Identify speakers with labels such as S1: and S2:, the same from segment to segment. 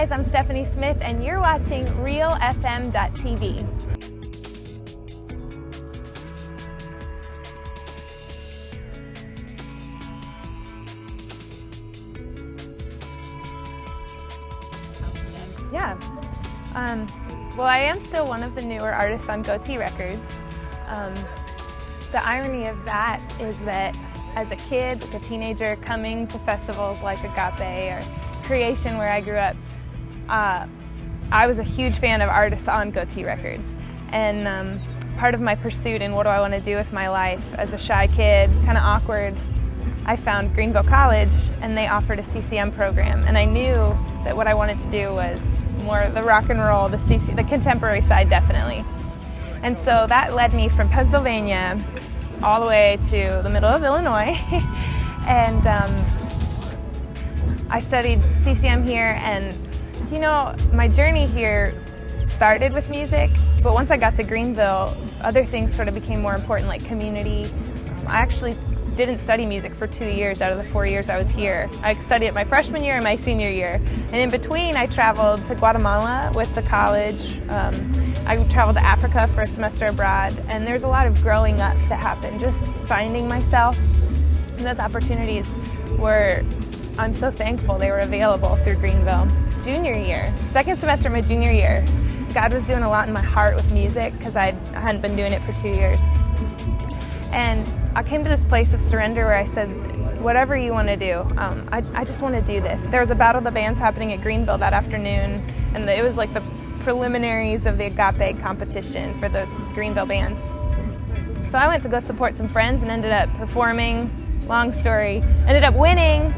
S1: guys, I'm Stephanie Smith and you're watching RealFM.tv. Yeah. Well, I am still one of the newer artists on Goatee Records. The irony of that is that as a kid, like a teenager, coming to festivals like Agape or Creation where I grew up, I was a huge fan of artists on Goatee Records. And part of my pursuit in what do I want to do with my life as a shy kid, kind of awkward, I found Greenville College and they offered a CCM program. And I knew that what I wanted to do was more the rock and roll, the contemporary side definitely. And so that led me from Pennsylvania all the way to the middle of Illinois. And I studied CCM here, and you know, my journey here started with music, but once I got to Greenville, other things sort of became more important, like community. I actually didn't study music for 2 years out of the 4 years I was here. I studied it my freshman year and my senior year. And in between, I traveled to Guatemala with the college. I traveled to Africa for a semester abroad. And there's a lot of growing up that happened, just finding myself. And those opportunities were, I'm so thankful they were available through Greenville. Junior year, second semester of my junior year, God was doing a lot in my heart with music because I hadn't been doing it for 2 years. And I came to this place of surrender where I said, whatever you want to do, I just want to do this. There was a Battle of the Bands happening at Greenville that afternoon, and it was like the preliminaries of the Agape competition for the Greenville bands. So I went to go support some friends and ended up performing, long story, ended up winning,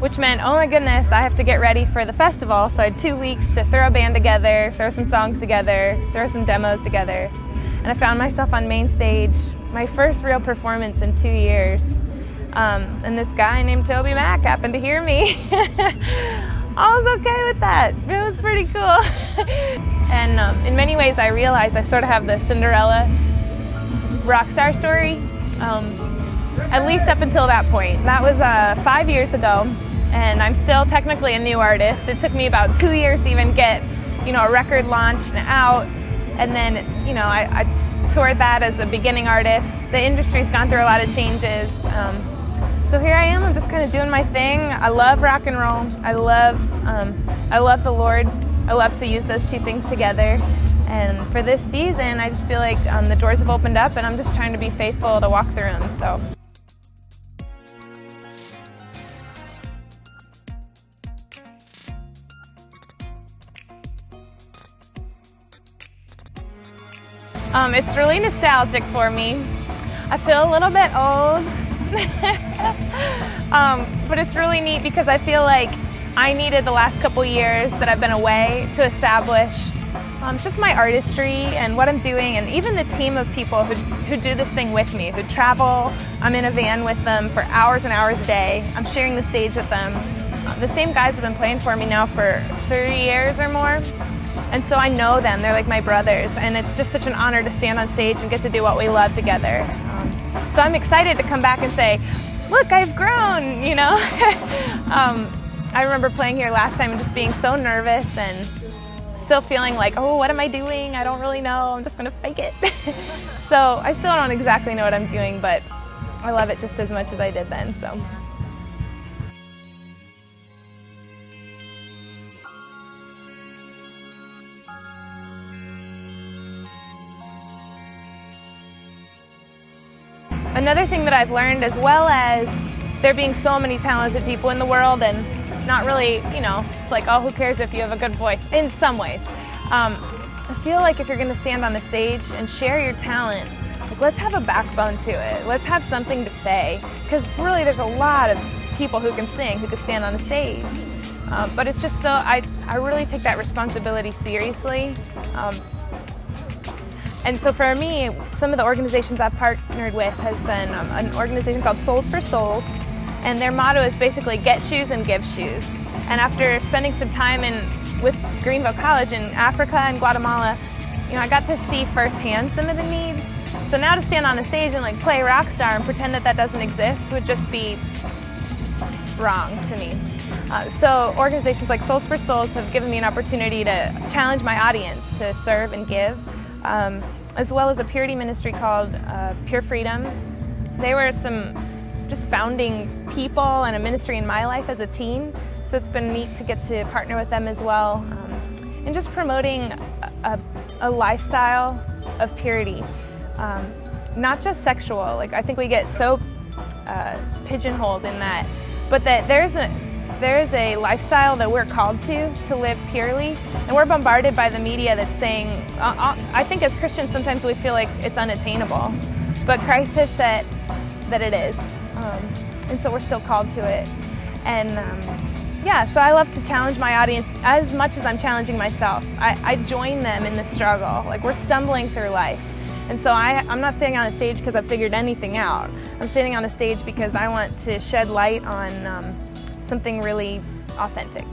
S1: which meant, oh my goodness, I have to get ready for the festival. So I had 2 weeks to throw a band together, throw some songs together, throw some demos together. And I found myself on main stage, my first real performance in 2 years. And this guy named Toby Mack happened to hear me. I was okay with that. It was pretty cool. And in many ways I realized I sort of have the Cinderella rock star story, at least up until that point. That was 5 years ago, and I'm still technically a new artist. It took me about 2 years to even get, a record launched and out. And then, I toured that as a beginning artist. The industry's gone through a lot of changes. So here I am, I'm just kind of doing my thing. I love rock and roll. I love the Lord. I love to use those two things together. And for this season, I just feel like the doors have opened up and I'm just trying to be faithful to walk through them, so. It's really nostalgic for me. I feel a little bit old, but it's really neat because I feel like I needed the last couple years that I've been away to establish just my artistry and what I'm doing, and even the team of people who do this thing with me, who travel. I'm in a van with them for hours and hours a day. I'm sharing the stage with them. The same guys have been playing for me now for 30 years or more. And so I know them, they're like my brothers, and it's just such an honor to stand on stage and get to do what we love together. So I'm excited to come back and say, look, I've grown, I remember playing here last time and just being so nervous and still feeling like, oh, what am I doing? I don't really know, I'm just gonna fake it. So I still don't exactly know what I'm doing, but I love it just as much as I did then, so. Another thing that I've learned, as well as there being so many talented people in the world and not really, it's like, oh, who cares if you have a good voice, in some ways. I feel like if you're going to stand on a stage and share your talent, like, let's have a backbone to it. Let's have something to say, because really there's a lot of people who can sing, who can stand on a stage. But it's just so, I really take that responsibility seriously. And so for me, some of the organizations I've partnered with has been an organization called Souls for Souls, and their motto is basically get shoes and give shoes. And after spending some time with Greenville College in Africa and Guatemala, I got to see firsthand some of the needs. So now to stand on a stage and play rock star and pretend that doesn't exist would just be wrong to me. So organizations like Souls for Souls have given me an opportunity to challenge my audience to serve and give, as well as a purity ministry called Pure Freedom. They were some just founding people and a ministry in my life as a teen, so it's been neat to get to partner with them as well, and just promoting a lifestyle of purity, not just sexual. Like, I think we get so pigeonholed in that, but that there's a lifestyle that we're called to live purely, and we're bombarded by the media that's saying, I think as Christians sometimes we feel like it's unattainable, but Christ has said that it is, and so we're still called to it. And yeah, so I love to challenge my audience as much as I'm challenging myself. I join them in the struggle. Like, we're stumbling through life. And so I'm not standing on a stage because I've figured anything out. I'm standing on a stage because I want to shed light on something really authentic.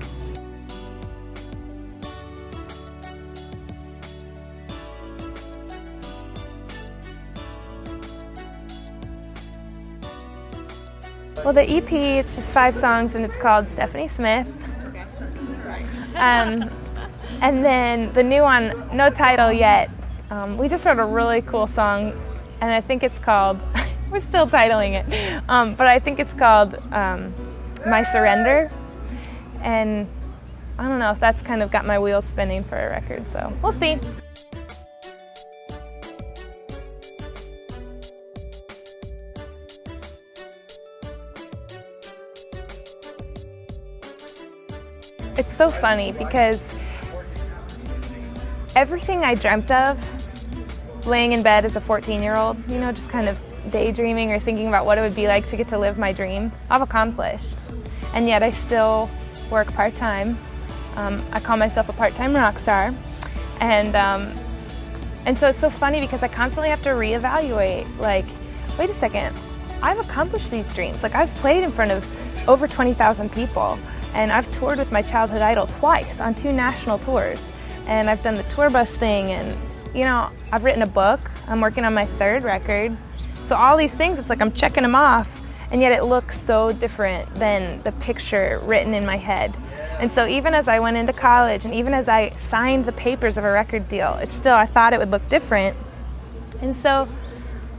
S1: Well, the EP, it's just 5 songs, and it's called Stephanie Smith. And then the new one, no title yet. We just wrote a really cool song, and I think it's called, we're still titling it, but I think it's called My Surrender. And I don't know if that's kind of got my wheels spinning for a record, so we'll see. It's so funny because everything I dreamt of laying in bed as a 14-year-old, you know, just kind of daydreaming or thinking about what it would be like to get to live my dream, I've accomplished. And yet I still work part-time. I call myself a part-time rock star. And so it's so funny because I constantly have to reevaluate, like, wait a second, I've accomplished these dreams. Like, I've played in front of over 20,000 people. And I've toured with my childhood idol twice on 2 national tours. And I've done the tour bus thing, and, you know, I've written a book. I'm working on my 3rd record. So all these things, it's like I'm checking them off, and yet it looks so different than the picture written in my head. And so even as I went into college, and even as I signed the papers of a record deal, I thought it would look different. And so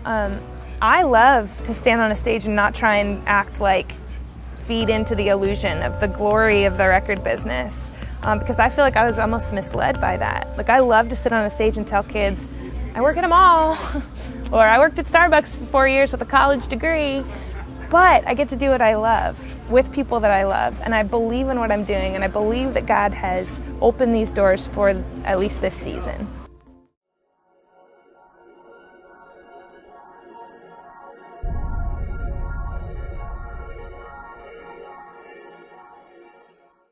S1: I love to stand on a stage and not try and act like feed into the illusion of the glory of the record business, because I feel like I was almost misled by that. Like, I love to sit on a stage and tell kids, I work at a mall, or I worked at Starbucks for 4 years with a college degree, but I get to do what I love with people that I love, and I believe in what I'm doing, and I believe that God has opened these doors for at least this season.